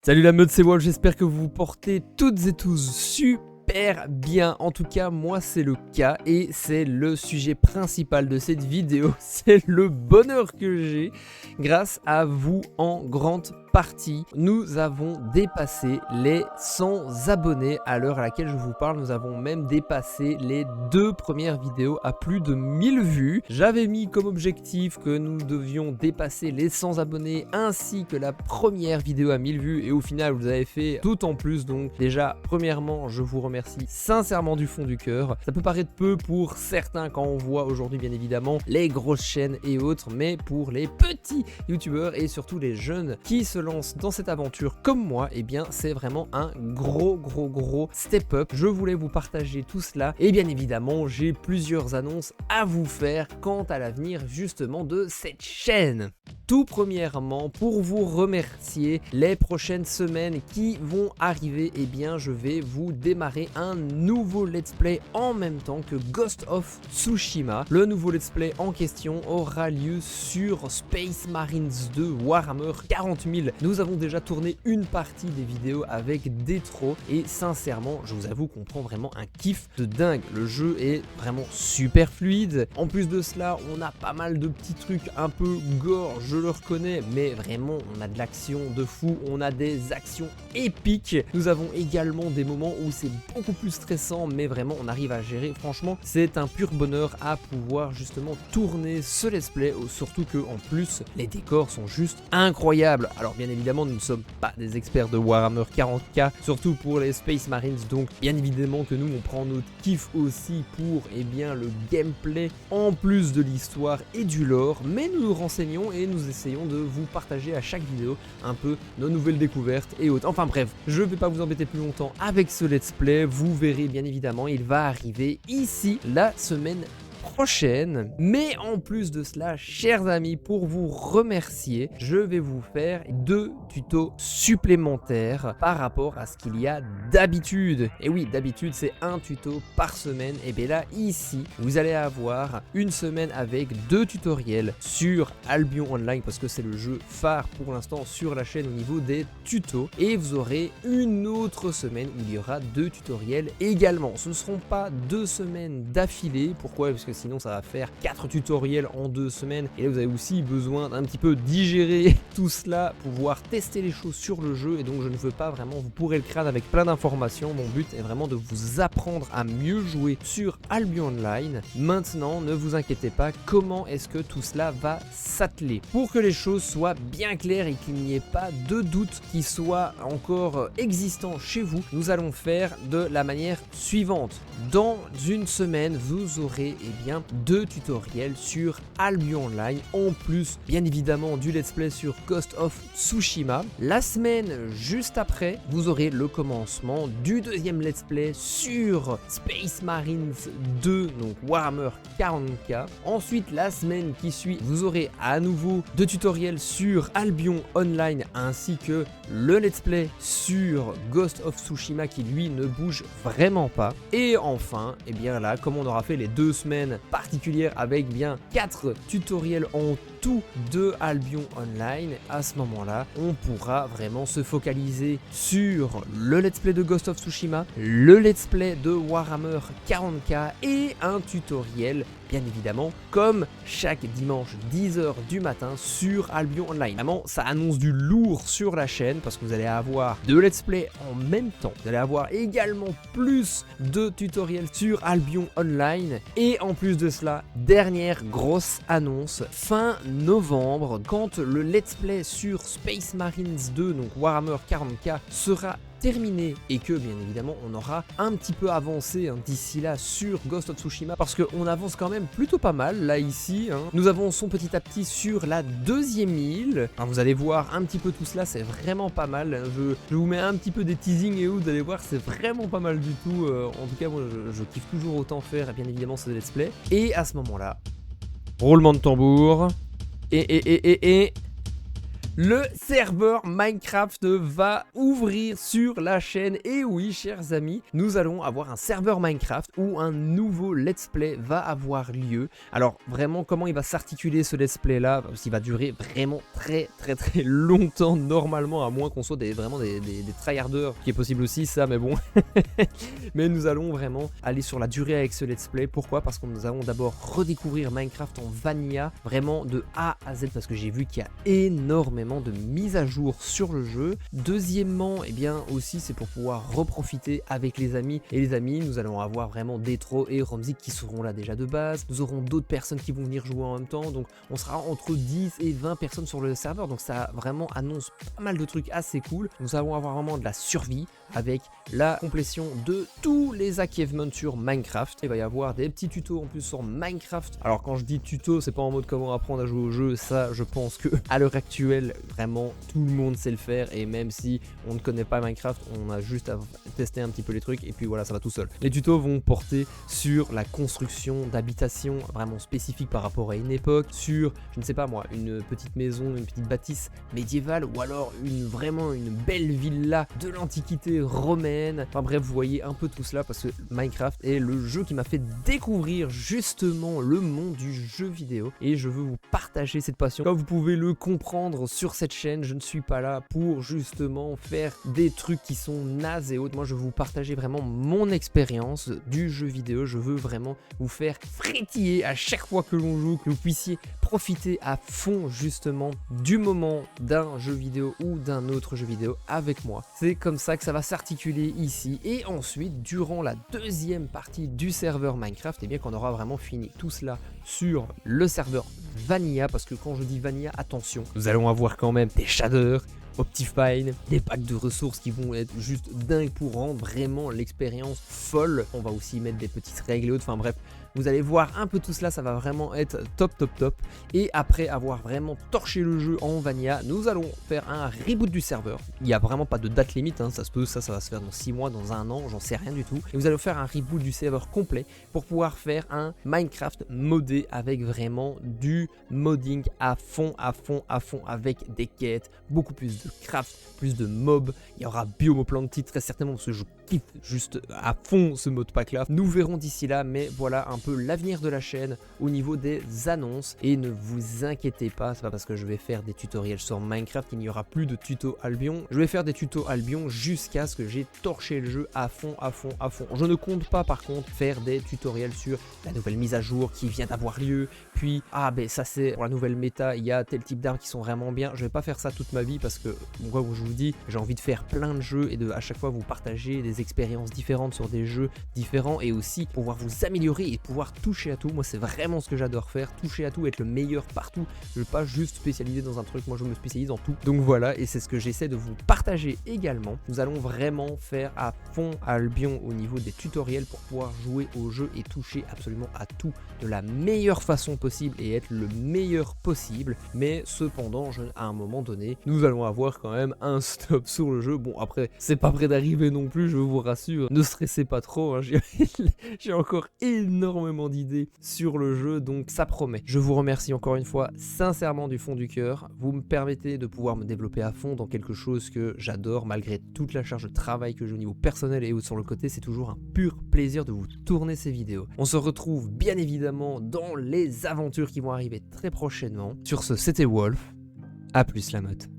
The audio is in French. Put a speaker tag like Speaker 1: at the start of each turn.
Speaker 1: Salut la meute, c'est Wolf, j'espère que vous vous portez toutes et tous super bien. En tout cas, moi c'est le cas et c'est le sujet principal de cette vidéo. C'est le bonheur que j'ai grâce à vous en grande partie. Nous avons dépassé les 100 abonnés à l'heure à laquelle je vous parle. Nous avons même dépassé les 2 premières vidéos à plus de 1000 vues. J'avais mis comme objectif que nous devions dépasser les 100 abonnés ainsi que la première vidéo à 1000 vues et au final vous avez fait tout en plus. Donc déjà premièrement je vous remercie sincèrement du fond du cœur. Ça peut paraître peu pour certains quand on voit aujourd'hui bien évidemment les grosses chaînes et autres, mais pour les petits youtubeurs et surtout les jeunes qui se lancent dans cette aventure comme moi, et bien c'est vraiment un gros step up. Je voulais vous partager tout cela et bien évidemment j'ai plusieurs annonces à vous faire quant à l'avenir justement de cette chaîne. Tout premièrement, pour vous remercier, les prochaines semaines qui vont arriver, et bien je vais vous démarrer un nouveau let's play en même temps que Ghost of Tsushima. Le nouveau let's play en question aura lieu sur Space Marines 2 Warhammer 40 000. Nous avons déjà tourné une partie des vidéos avec Détro et sincèrement je vous avoue qu'on prend vraiment un kiff de dingue. Le jeu est vraiment super fluide. En plus de cela, on a pas mal de petits trucs un peu gore, je le reconnais, mais vraiment on a de l'action de fou, on a des actions épiques. Nous avons également des moments où c'est beaucoup plus stressant, mais vraiment on arrive à gérer. Franchement c'est un pur bonheur à pouvoir justement tourner ce let's play, surtout que en plus les décors sont juste incroyables. Alors bien évidemment nous ne sommes pas des experts de Warhammer 40k, surtout pour les Space Marines, donc bien évidemment que nous on prend notre kiff aussi pour le gameplay en plus de l'histoire et du lore, mais nous nous renseignons et nous essayons de vous partager à chaque vidéo un peu nos nouvelles découvertes et autres. Enfin bref, je vais pas vous embêter plus longtemps avec ce let's play, vous verrez bien évidemment, il va arriver ici la semaine prochaine. Mais en plus de cela, chers amis, pour vous remercier, je vais vous faire 2 tutos supplémentaires par rapport à ce qu'il y a d'habitude. Et oui, d'habitude c'est un tuto par semaine. Et bien là, ici, vous allez avoir une semaine avec 2 tutoriels sur Albion Online, parce que c'est le jeu phare pour l'instant sur la chaîne au niveau des tutos. Et vous aurez une autre semaine où il y aura 2 tutoriels également. Ce ne seront pas 2 semaines d'affilée. Pourquoi ? Parce que sinon ça va faire 4 tutoriels en 2 semaines et là vous avez aussi besoin d'un petit peu digérer tout cela, pouvoir tester les choses sur le jeu, et donc je ne veux pas vraiment vous pourrer le crâne avec plein d'informations. Mon but est vraiment de vous apprendre à mieux jouer sur Albion Online. Maintenant ne vous inquiétez pas, comment est-ce que tout cela va s'atteler pour que les choses soient bien claires et qu'il n'y ait pas de doute qui soit encore existant chez vous. Nous allons faire de la manière suivante: dans une semaine vous aurez 2 tutoriels sur Albion Online, en plus bien évidemment du let's play sur Ghost of Tsushima. La semaine juste après, vous aurez le commencement du 2e let's play sur Space Marines 2, donc Warhammer 40k. Ensuite, la semaine qui suit, vous aurez à nouveau 2 tutoriels sur Albion Online ainsi que le let's play sur Ghost of Tsushima qui lui ne bouge vraiment pas. Et enfin, là, comme on aura fait les 2 semaines particulière avec 4 tutoriels en tout de Albion Online, à ce moment là on pourra vraiment se focaliser sur le let's play de Ghost of Tsushima, le let's play de Warhammer 40k et un tutoriel bien évidemment comme chaque dimanche 10h du matin sur Albion Online. Vraiment ça annonce du lourd sur la chaîne parce que vous allez avoir 2 let's play en même temps, vous allez avoir également plus de tutoriels sur Albion Online, et en plus de cela, dernière grosse annonce, fin novembre, quand le let's play sur Space Marines 2, donc Warhammer 40k, sera terminé et que bien évidemment on aura un petit peu avancé d'ici là sur Ghost of Tsushima, parce qu'on avance quand même plutôt pas mal là ici. Nous avançons petit à petit sur la 2e île. Vous allez voir un petit peu tout cela, c'est vraiment pas mal. Je vous mets un petit peu des teasings et vous allez voir, c'est vraiment pas mal du tout. En tout cas moi je kiffe toujours autant faire bien évidemment ce let's play. Et à ce moment là, roulement de tambour et Le serveur Minecraft va ouvrir sur la chaîne. Et oui, chers amis, nous allons avoir un serveur Minecraft où un nouveau let's play va avoir lieu. Alors vraiment, comment il va s'articuler ce let's play là? Parce qu'il va durer vraiment très longtemps normalement, à moins qu'on soit vraiment des tryharders, qui est possible aussi ça, mais bon. Mais nous allons vraiment aller sur la durée avec ce let's play. Pourquoi? Parce que nous allons d'abord redécouvrir Minecraft en vanilla, vraiment de A à Z, parce que j'ai vu qu'il y a énormément de mises à jour sur le jeu. Deuxièmement, eh bien aussi c'est pour pouvoir reprofiter avec les amis. Et les amis, nous allons avoir vraiment Detro et Romzik qui seront là déjà de base. Nous aurons d'autres personnes qui vont venir jouer en même temps, donc on sera entre 10 et 20 personnes sur le serveur, donc ça vraiment annonce pas mal de trucs assez cool. Nous allons avoir vraiment de la survie avec la complétion de tous les achievements sur Minecraft. Il va y avoir des petits tutos en plus sur Minecraft. Alors quand je dis tuto, c'est pas en mode comment apprendre à jouer au jeu, ça je pense que à l'heure actuelle vraiment tout le monde sait le faire, et même si on ne connaît pas Minecraft, on a juste à tester un petit peu les trucs et puis voilà, ça va tout seul. Les tutos vont porter sur la construction d'habitations vraiment spécifiques par rapport à une époque, sur, je ne sais pas moi, une petite maison, une petite bâtisse médiévale, ou alors vraiment une belle villa de l'antiquité romaine. Enfin bref, vous voyez un peu tout cela parce que Minecraft est le jeu qui m'a fait découvrir justement le monde du jeu vidéo, et je veux vous partager cette passion. Comme vous pouvez le comprendre sur cette chaîne, je ne suis pas là pour justement faire des trucs qui sont nazes et autres. Moi je veux vous partager vraiment mon expérience du jeu vidéo. Je veux vraiment vous faire frétiller à chaque fois que l'on joue, que vous puissiez profiter à fond justement du moment d'un jeu vidéo ou d'un autre jeu vidéo avec moi. C'est comme ça que ça va s'articuler ici, et ensuite durant la deuxième partie du serveur Minecraft, et bien qu'on aura vraiment fini tout cela sur le serveur Vanilla, parce que quand je dis Vanilla, attention, nous allons avoir quand même des shaders, Optifine, des packs de ressources qui vont être juste dingues pour rendre vraiment l'expérience folle. On va aussi mettre des petites règles et autres, enfin bref, vous allez voir un peu tout cela, ça va vraiment être top. Et après avoir vraiment torché le jeu en vanilla, nous allons faire un reboot du serveur. Il n'y a vraiment pas de date limite, hein, ça se peut, ça va se faire dans 6 mois, dans un an, j'en sais rien du tout. Et vous allez faire un reboot du serveur complet pour pouvoir faire un Minecraft modé avec vraiment du modding à fond, avec des quêtes, beaucoup plus de craft, plus de mobs. Il y aura Biomoplanty très certainement parce que je kiffe juste à fond ce mode pack là. Nous verrons d'ici là, mais voilà un peu l'avenir de la chaîne au niveau des annonces. Et ne vous inquiétez pas, c'est pas parce que je vais faire des tutoriels sur Minecraft qu'il n'y aura plus de tutos Albion. Je vais faire des tutos Albion jusqu'à ce que j'ai torché le jeu à fond. Je ne compte pas par contre faire des tutoriels sur la nouvelle mise à jour qui vient d'avoir lieu, puis ah ben ça c'est pour la nouvelle méta, il y a tel type d'armes qui sont vraiment bien. Je vais pas faire ça toute ma vie parce que moi je vous dis, j'ai envie de faire plein de jeux et de à chaque fois vous partager des expériences différentes sur des jeux différents, et aussi pouvoir vous améliorer et pouvoir toucher à tout. Moi c'est vraiment ce que j'adore faire, toucher à tout, être le meilleur partout. Je veux pas juste spécialiser dans un truc, moi je me spécialise en tout. Donc voilà, et c'est ce que j'essaie de vous partager également. Nous allons vraiment faire à fond Albion au niveau des tutoriels pour pouvoir jouer au jeu et toucher absolument à tout de la meilleure façon possible et être le meilleur possible. Mais cependant, à un moment donné, nous allons avoir quand même un stop sur le jeu. Bon après, c'est pas près d'arriver non plus, je vous rassure. Ne stressez pas trop, hein. J'ai encore énormément d'idées sur le jeu, donc ça promet. Je vous remercie encore une fois sincèrement du fond du cœur. Vous me permettez de pouvoir me développer à fond dans quelque chose que j'adore, malgré toute la charge de travail que j'ai au niveau personnel et sur le côté. C'est toujours un pur plaisir de vous tourner ces vidéos. On se retrouve bien évidemment dans les aventures qui vont arriver très prochainement. Sur ce, c'était Wolf. À plus la meute.